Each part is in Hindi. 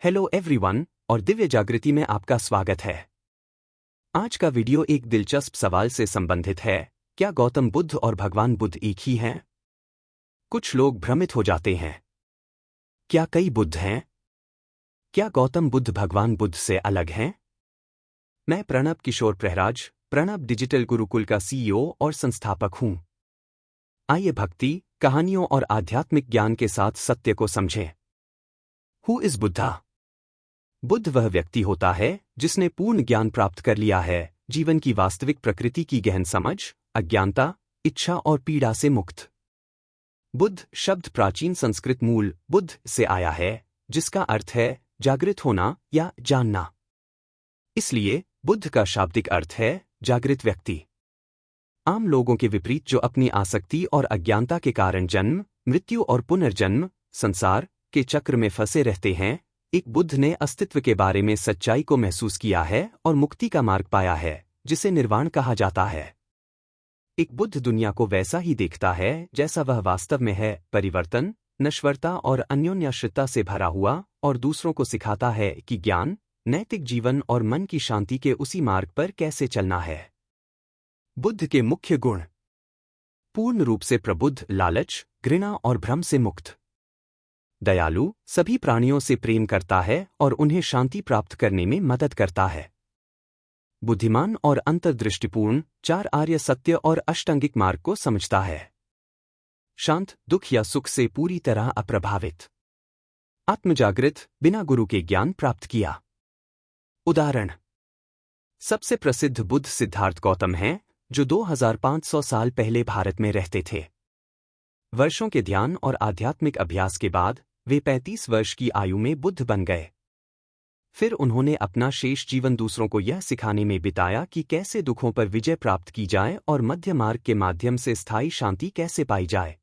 हेलो एवरीवन और दिव्य जागृति में आपका स्वागत है। आज का वीडियो एक दिलचस्प सवाल से संबंधित है। क्या गौतम बुद्ध और भगवान बुद्ध एक ही हैं? कुछ लोग भ्रमित हो जाते हैं। क्या कई बुद्ध हैं? क्या गौतम बुद्ध भगवान बुद्ध से अलग हैं? मैं प्रणब किशोर प्रहराज, प्रणब डिजिटल गुरुकुल का सीईओ और संस्थापक हूं। आइए भक्ति, कहानियों और आध्यात्मिक ज्ञान के साथ सत्य को समझें। Who is Buddha? बुद्ध वह व्यक्ति होता है जिसने पूर्ण ज्ञान प्राप्त कर लिया है, जीवन की वास्तविक प्रकृति की गहन समझ, अज्ञानता, इच्छा और पीड़ा से मुक्त। बुद्ध शब्द प्राचीन संस्कृत मूल बुद्ध से आया है, जिसका अर्थ है जागृत होना या जानना। इसलिए बुद्ध का शाब्दिक अर्थ है जागृत व्यक्ति। आम लोगों के विपरीत जो अपनी आसक्ति और अज्ञानता के कारण जन्म, मृत्यु और पुनर्जन्म, संसार के चक्र में फंसे रहते हैं, एक बुद्ध ने अस्तित्व के बारे में सच्चाई को महसूस किया है और मुक्ति का मार्ग पाया है, जिसे निर्वाण कहा जाता है। एक बुद्ध दुनिया को वैसा ही देखता है जैसा वह वास्तव में है, परिवर्तन, नश्वरता और अन्योन्याश्रितता से भरा हुआ, और दूसरों को सिखाता है कि ज्ञान, नैतिक जीवन और मन की शांति के उसी मार्ग पर कैसे चलना है। बुद्ध के मुख्य गुण: पूर्ण रूप से प्रबुद्ध, लालच, घृणा और भ्रम से मुक्त। दयालु, सभी प्राणियों से प्रेम करता है और उन्हें शांति प्राप्त करने में मदद करता है। बुद्धिमान और अंतर्दृष्टिपूर्ण, चार आर्य सत्य और अष्टांगिक मार्ग को समझता है। शांत, दुख या सुख से पूरी तरह अप्रभावित। आत्मजागृत, बिना गुरु के ज्ञान प्राप्त किया। उदाहरण: सबसे प्रसिद्ध बुद्ध सिद्धार्थ गौतम हैं, जो 2500 साल पहले भारत में रहते थे। वर्षों के ध्यान और आध्यात्मिक अभ्यास के बाद वे 35 वर्ष की आयु में बुद्ध बन गए। फिर उन्होंने अपना शेष जीवन दूसरों को यह सिखाने में बिताया कि कैसे दुखों पर विजय प्राप्त की जाए और मध्य मार्ग के माध्यम से स्थायी शांति कैसे पाई जाए।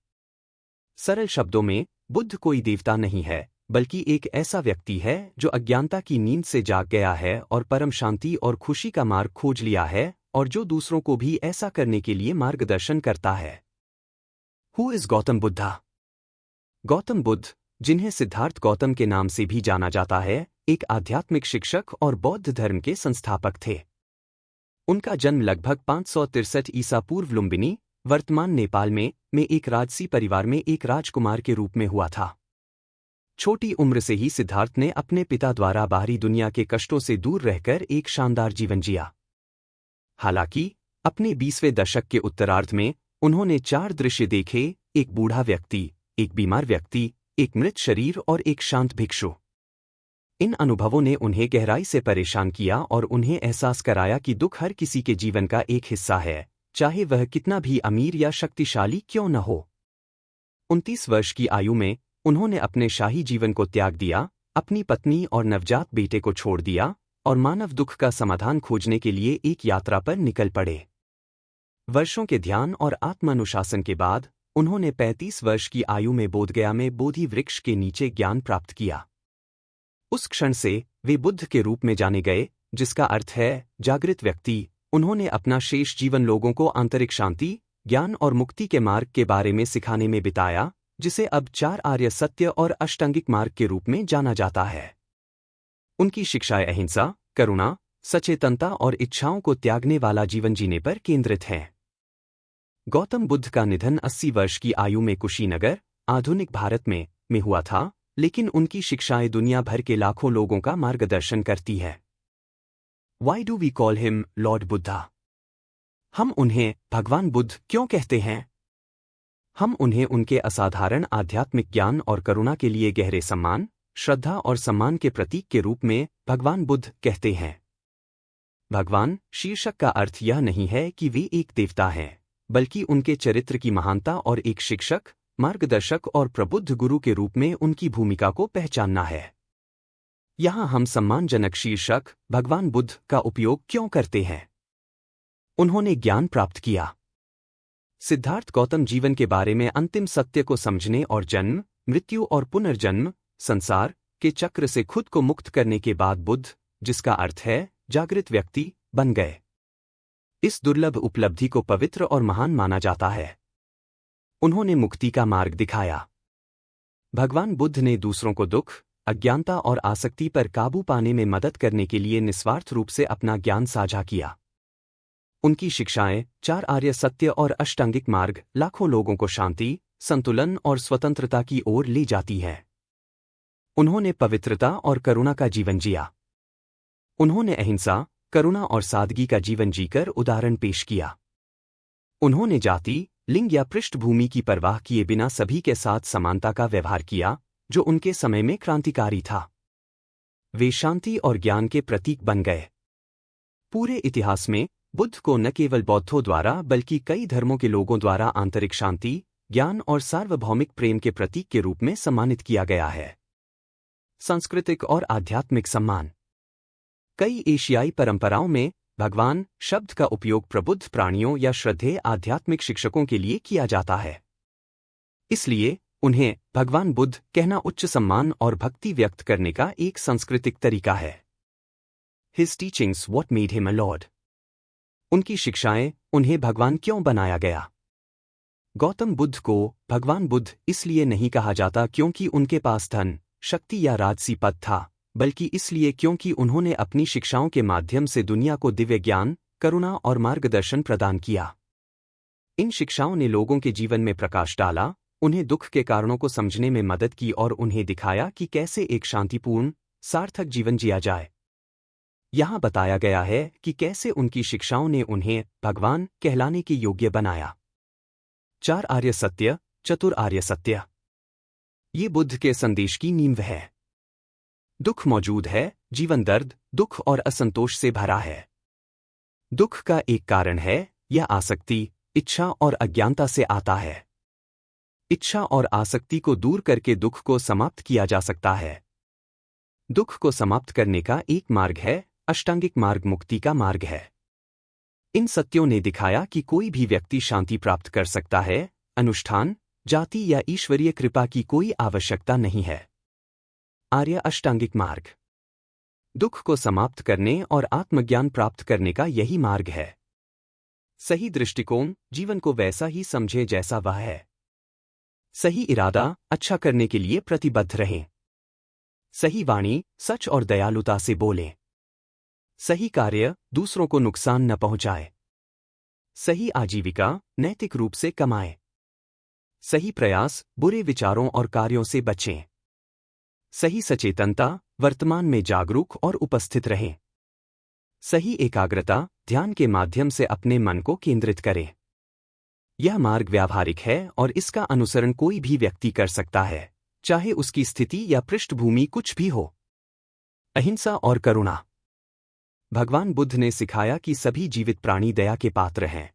सरल शब्दों में, बुद्ध कोई देवता नहीं है, बल्कि एक ऐसा व्यक्ति है जो अज्ञानता की नींद से जाग गया है और परम शांति और खुशी का मार्ग खोज लिया है, और जो दूसरों को भी ऐसा करने के लिए मार्गदर्शन करता है। Who is Gautam Buddha? गौतम बुद्ध, जिन्हें सिद्धार्थ गौतम के नाम से भी जाना जाता है, एक आध्यात्मिक शिक्षक और बौद्ध धर्म के संस्थापक थे। उनका जन्म लगभग 563 ईसा पूर्व लुम्बिनी, वर्तमान नेपाल में एक राजसी परिवार में एक राजकुमार के रूप में हुआ था। छोटी उम्र से ही सिद्धार्थ ने अपने पिता द्वारा बाहरी दुनिया के कष्टों से दूर रहकर एक शानदार जीवन जिया। हालांकि अपने 20वें दशक के उत्तरार्ध में उन्होंने 4 दृश्य देखे: एक बूढ़ा व्यक्ति, एक बीमार व्यक्ति, एक मृत शरीर और एक शांत भिक्षु। इन अनुभवों ने उन्हें गहराई से परेशान किया और उन्हें एहसास कराया कि दुख हर किसी के जीवन का एक हिस्सा है, चाहे वह कितना भी अमीर या शक्तिशाली क्यों न हो। 29 वर्ष की आयु में उन्होंने अपने शाही जीवन को त्याग दिया, अपनी पत्नी और नवजात बेटे को छोड़ दिया और मानव दुख का समाधान खोजने के लिए एक यात्रा पर निकल पड़े। वर्षों के ध्यान और आत्मानुशासन के बाद उन्होंने 35 वर्ष की आयु में बोधगया में बोधि वृक्ष के नीचे ज्ञान प्राप्त किया। उस क्षण से वे बुद्ध के रूप में जाने गए, जिसका अर्थ है जागृत व्यक्ति। उन्होंने अपना शेष जीवन लोगों को आंतरिक शांति, ज्ञान और मुक्ति के मार्ग के बारे में सिखाने में बिताया, जिसे अब 4 आर्य सत्य और अष्टांगिक मार्ग के रूप में जाना जाता है। उनकी शिक्षाएं अहिंसा, करुणा, सचेतनता और इच्छाओं को त्यागने वाला जीवन जीने पर केंद्रित हैं। गौतम बुद्ध का निधन 80 वर्ष की आयु में कुशीनगर, आधुनिक भारत में हुआ था, लेकिन उनकी शिक्षाएं दुनिया भर के लाखों लोगों का मार्गदर्शन करती है। Why do we call him Lord Buddha? हम उन्हें भगवान बुद्ध क्यों कहते हैं? हम उन्हें उनके असाधारण आध्यात्मिक ज्ञान और करुणा के लिए गहरे सम्मान, श्रद्धा और सम्मान के प्रतीक के रूप में भगवान बुद्ध कहते हैं। भगवान शीर्षक का अर्थ यह नहीं है कि वे एक देवता हैं, बल्कि उनके चरित्र की महानता और एक शिक्षक, मार्गदर्शक और प्रबुद्ध गुरु के रूप में उनकी भूमिका को पहचानना है। यहाँ हम सम्मानजनक शीर्षक भगवान बुद्ध का उपयोग क्यों करते हैं? उन्होंने ज्ञान प्राप्त किया। सिद्धार्थ गौतम जीवन के बारे में अंतिम सत्य को समझने और जन्म, मृत्यु और पुनर्जन्म, संसार के चक्र से खुद को मुक्त करने के बाद बुद्ध, जिसका अर्थ है जागृत व्यक्ति, बन गए। इस दुर्लभ उपलब्धि को पवित्र और महान माना जाता है। उन्होंने मुक्ति का मार्ग दिखाया। भगवान बुद्ध ने दूसरों को दुख, अज्ञानता और आसक्ति पर काबू पाने में मदद करने के लिए निस्वार्थ रूप से अपना ज्ञान साझा किया। उनकी शिक्षाएं, 4 आर्य सत्य और अष्टांगिक मार्ग, लाखों लोगों को शांति, संतुलन और स्वतंत्रता की ओर ले जाती है। उन्होंने पवित्रता और करुणा का जीवन जिया। उन्होंने अहिंसा, करुणा और सादगी का जीवन जीकर उदाहरण पेश किया। उन्होंने जाति, लिंग या पृष्ठभूमि की परवाह किए बिना सभी के साथ समानता का व्यवहार किया, जो उनके समय में क्रांतिकारी था। वे शांति और ज्ञान के प्रतीक बन गए। पूरे इतिहास में बुद्ध को न केवल बौद्धों द्वारा बल्कि कई धर्मों के लोगों द्वारा आंतरिक शांति, ज्ञान और सार्वभौमिक प्रेम के प्रतीक के रूप में सम्मानित किया गया है। सांस्कृतिक और आध्यात्मिक सम्मान। कई एशियाई परंपराओं में भगवान शब्द का उपयोग प्रबुद्ध प्राणियों या श्रद्धेय आध्यात्मिक शिक्षकों के लिए किया जाता है। इसलिए उन्हें भगवान बुद्ध कहना उच्च सम्मान और भक्ति व्यक्त करने का एक सांस्कृतिक तरीका है। His teachings what made him a lord। उनकी शिक्षाएं, उन्हें भगवान क्यों बनाया गया। गौतम बुद्ध को भगवान बुद्ध इसलिए नहीं कहा जाता क्योंकि उनके पास धन, शक्ति या राजसी पद था, बल्कि इसलिए क्योंकि उन्होंने अपनी शिक्षाओं के माध्यम से दुनिया को दिव्य ज्ञान, करुणा और मार्गदर्शन प्रदान किया। इन शिक्षाओं ने लोगों के जीवन में प्रकाश डाला, उन्हें दुख के कारणों को समझने में मदद की और उन्हें दिखाया कि कैसे एक शांतिपूर्ण, सार्थक जीवन जिया जाए। यहाँ बताया गया है कि कैसे उनकी शिक्षाओं ने उन्हें भगवान कहलाने के योग्य बनाया। 4 आर्य सत्य, चतुर आर्य सत्य। ये बुद्ध के संदेश की नींव है। दुख मौजूद है, जीवन दर्द, दुख और असंतोष से भरा है। दुख का एक कारण है, यह आसक्ति, इच्छा और अज्ञानता से आता है। इच्छा और आसक्ति को दूर करके दुख को समाप्त किया जा सकता है। दुख को समाप्त करने का एक मार्ग है, अष्टांगिक मार्ग मुक्ति का मार्ग है। इन सत्यों ने दिखाया कि कोई भी व्यक्ति शांति प्राप्त कर सकता है, अनुष्ठान, जाति या ईश्वरीय कृपा की कोई आवश्यकता नहीं है। आर्य अष्टांगिक मार्ग। दुख को समाप्त करने और आत्मज्ञान प्राप्त करने का यही मार्ग है। सही दृष्टिकोण, जीवन को वैसा ही समझे जैसा वह है। सही इरादा, अच्छा करने के लिए प्रतिबद्ध रहें। सही वाणी, सच और दयालुता से बोलें। सही कार्य, दूसरों को नुकसान न पहुंचाए। सही आजीविका, नैतिक रूप से कमाएं। सही प्रयास, बुरे विचारों और कार्यों से बचें। सही सचेतनता, वर्तमान में जागरूक और उपस्थित रहें। सही एकाग्रता, ध्यान के माध्यम से अपने मन को केंद्रित करें। यह मार्ग व्यावहारिक है और इसका अनुसरण कोई भी व्यक्ति कर सकता है, चाहे उसकी स्थिति या पृष्ठभूमि कुछ भी हो। अहिंसा और करुणा। भगवान बुद्ध ने सिखाया कि सभी जीवित प्राणी दया के पात्र हैं।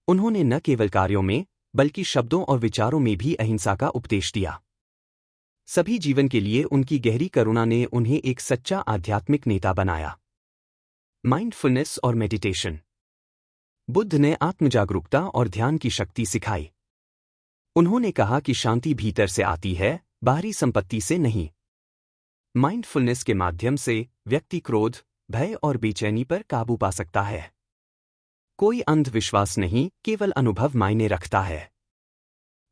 उन्होंने न केवल कार्यों में, बल्कि शब्दों और विचारों में भी अहिंसा का उपदेश दिया। सभी जीवन के लिए उनकी गहरी करुणा ने उन्हें एक सच्चा आध्यात्मिक नेता बनाया। माइंडफुलनेस और मेडिटेशन। बुद्ध ने आत्मजागरूकता और ध्यान की शक्ति सिखाई। उन्होंने कहा कि शांति भीतर से आती है, बाहरी संपत्ति से नहीं। माइंडफुलनेस के माध्यम से व्यक्ति क्रोध, भय और बेचैनी पर काबू पा सकता है। कोई अंधविश्वास नहीं, केवल अनुभव मायने रखता है।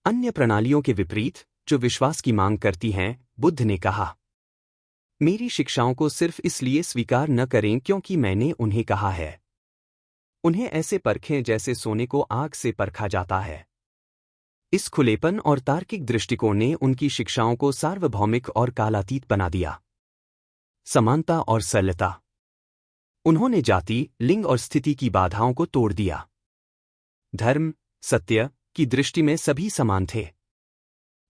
अन्य प्रणालियों के विपरीत, जो विश्वास की मांग करती हैं, बुद्ध ने कहा, मेरी शिक्षाओं को सिर्फ इसलिए स्वीकार न करें क्योंकि मैंने उन्हें कहा है। उन्हें ऐसे परखें जैसे सोने को आग से परखा जाता है। इस खुलेपन और तार्किक दृष्टिकोण ने उनकी शिक्षाओं को सार्वभौमिक और कालातीत बना दिया। समानता और सरलता। उन्होंने जाति, लिंग और स्थिति की बाधाओं को तोड़ दिया। धर्म, सत्य की दृष्टि में सभी समान थे।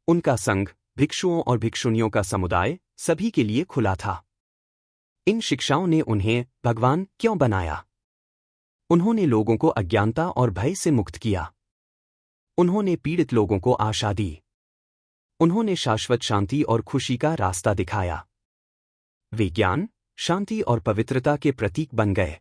उनका संघ, भिक्षुओं और भिक्षुणियों का समुदाय सभी के लिए खुला था। इन शिक्षाओं ने उन्हें भगवान क्यों बनाया? उन्होंने लोगों को अज्ञानता और भय से मुक्त किया। उन्होंने पीड़ित लोगों को आशा दी। उन्होंने शाश्वत शांति और खुशी का रास्ता दिखाया। वे ज्ञान, शांति और पवित्रता के प्रतीक बन गए।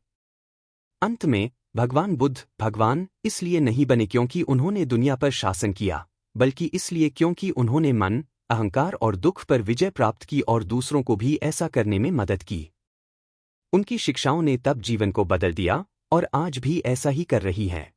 अंत में भगवान बुद्ध भगवान इसलिए नहीं बने क्योंकि उन्होंने दुनिया पर शासन किया, बल्कि इसलिए क्योंकि उन्होंने मन, अहंकार और दुख पर विजय प्राप्त की और दूसरों को भी ऐसा करने में मदद की। उनकी शिक्षाओं ने तब जीवन को बदल दिया और आज भी ऐसा ही कर रही हैं।